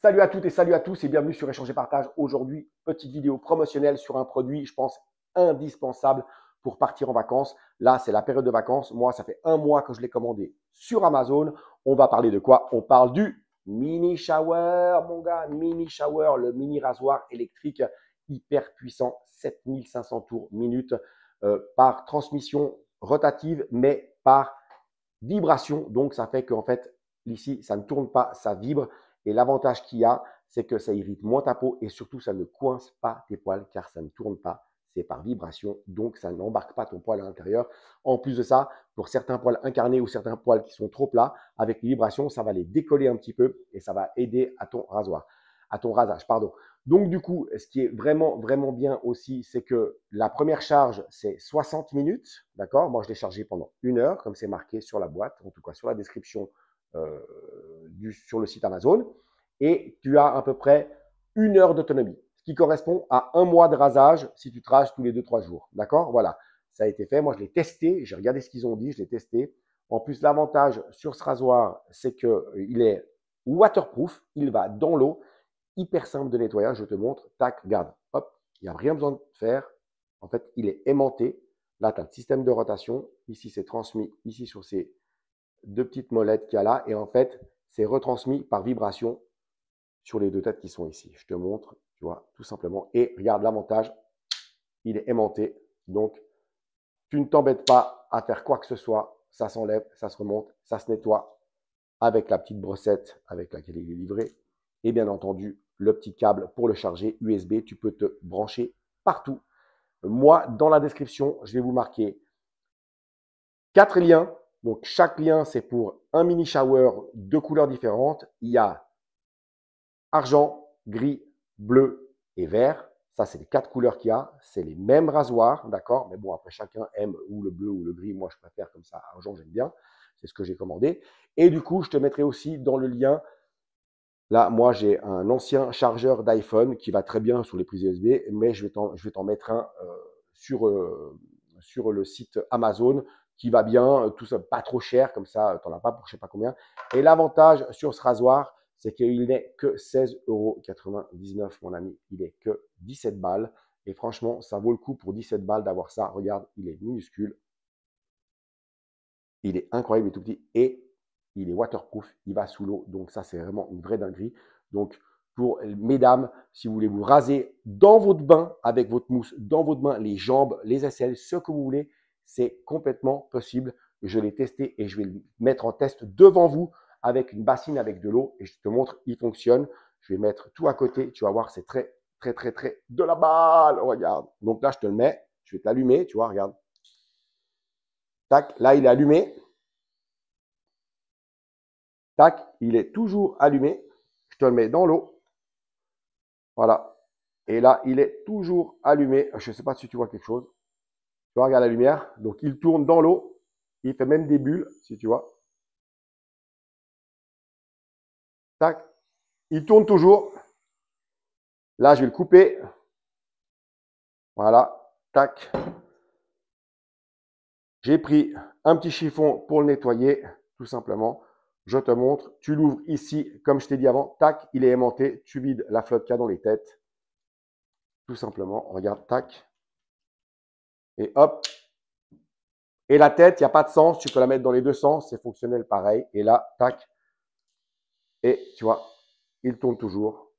Salut à toutes et salut à tous et bienvenue sur Échange et Partage. Aujourd'hui, petite vidéo promotionnelle sur un produit, je pense, indispensable pour partir en vacances. Là, c'est la période de vacances. Moi, ça fait un mois que je l'ai commandé sur Amazon. On va parler de quoi? On parle du mini shower, mon gars, mini shower, le mini rasoir électrique hyper puissant, 7500 tours minute par transmission rotative, mais par vibration. Donc, ça fait qu'en fait, ici, ça ne tourne pas, ça vibre. Et l'avantage qu'il y a, c'est que ça irrite moins ta peau et surtout, ça ne coince pas tes poils car ça ne tourne pas. C'est par vibration, donc ça n'embarque pas ton poil à l'intérieur. En plus de ça, pour certains poils incarnés ou certains poils qui sont trop plats, avec les vibrations, ça va les décoller un petit peu et ça va aider à ton rasoir, à ton rasage, pardon. Donc du coup, ce qui est vraiment, vraiment bien aussi, c'est que la première charge, c'est 60 minutes, d'accord? Moi, je l'ai chargé pendant 1 heure, comme c'est marqué sur la boîte, en tout cas sur la description sur le site Amazon. Et tu as à peu près 1 heure d'autonomie, ce qui correspond à un mois de rasage si tu te rases tous les 2-3 jours, d'accord? Voilà, ça a été fait. Moi, je l'ai testé, j'ai regardé ce qu'ils ont dit, je l'ai testé. En plus, l'avantage sur ce rasoir, c'est qu'il est waterproof, il va dans l'eau, hyper simple de nettoyage, je te montre, tac, regarde, hop, il n'y a rien besoin de faire. En fait, il est aimanté. Là, tu as le système de rotation. Ici, c'est transmis ici sur ces deux petites molettes qu'il y a là. Et en fait, c'est retransmis par vibration sur les deux têtes qui sont ici. Je te montre, tu vois, tout simplement. Et regarde l'avantage, il est aimanté. Donc, tu ne t'embêtes pas à faire quoi que ce soit. Ça s'enlève, ça se remonte, ça se nettoie avec la petite brossette avec laquelle il est livré. Et bien entendu, le petit câble pour le charger USB. Tu peux te brancher partout. Moi, dans la description, je vais vous marquer 4 liens. Donc, chaque lien, c'est pour un mini shower de couleurs différentes. Il y a argent, gris, bleu et vert. Ça, c'est les 4 couleurs qu'il y a. C'est les mêmes rasoirs, d'accord? Mais bon, après, chacun aime ou le bleu ou le gris. Moi, je préfère comme ça. Argent, j'aime bien. C'est ce que j'ai commandé. Et du coup, je te mettrai aussi dans le lien. Là, moi, j'ai un ancien chargeur d'iPhone qui va très bien sur les prises USB, mais je vais t'en mettre un sur le site Amazon qui va bien, tout ça, pas trop cher, comme ça, tu n'en as pas pour je ne sais pas combien. Et l'avantage sur ce rasoir, c'est qu'il n'est que 16,99 €, mon ami. Il est que 17 balles. Et franchement, ça vaut le coup pour 17 balles d'avoir ça. Regarde, il est minuscule. Il est incroyable, il est tout petit. Et il est waterproof, il va sous l'eau. Donc ça, c'est vraiment une vraie dinguerie. Donc, pour mesdames, si vous voulez vous raser dans votre bain, avec votre mousse, dans votre bain, les jambes, les aisselles, ce que vous voulez, c'est complètement possible. Je l'ai testé et je vais le mettre en test devant vous avec une bassine avec de l'eau. Et je te montre, il fonctionne. Je vais mettre tout à côté. Tu vas voir, c'est très, très, très, très de la balle. Regarde. Donc là, je te le mets. Je vais t'allumer. Tu vois, regarde. Tac, là, il est allumé. Tac, il est toujours allumé. Je te le mets dans l'eau. Voilà. Et là, il est toujours allumé. Je ne sais pas si tu vois quelque chose. Tu vois, regarde la lumière. Donc, il tourne dans l'eau. Il fait même des bulles, si tu vois. Tac. Il tourne toujours. Là, je vais le couper. Voilà. Tac. J'ai pris un petit chiffon pour le nettoyer, tout simplement. Je te montre. Tu l'ouvres ici, comme je t'ai dit avant. Tac, il est aimanté. Tu vides la flotte qu'il y a dans les têtes. Tout simplement. Regarde, tac. Et hop. Et la tête, il n'y a pas de sens. Tu peux la mettre dans les deux sens. C'est fonctionnel pareil. Et là, tac. Et tu vois, il tourne toujours.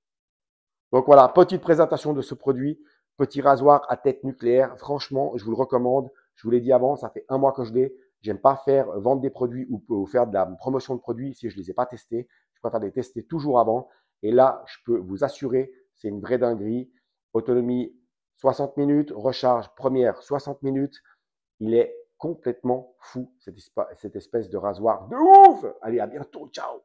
Donc voilà, petite présentation de ce produit. Petit rasoir à tête nucléaire. Franchement, je vous le recommande. Je vous l'ai dit avant, ça fait un mois que je l'ai. J'aime pas vendre des produits ou faire de la promotion de produits si je ne les ai pas testés. Je préfère les tester toujours avant. Et là, je peux vous assurer, c'est une vraie dinguerie. Autonomie 60 minutes, recharge première 60 minutes. Il est complètement fou, cette espèce de rasoir de ouf. Allez, à bientôt. Ciao.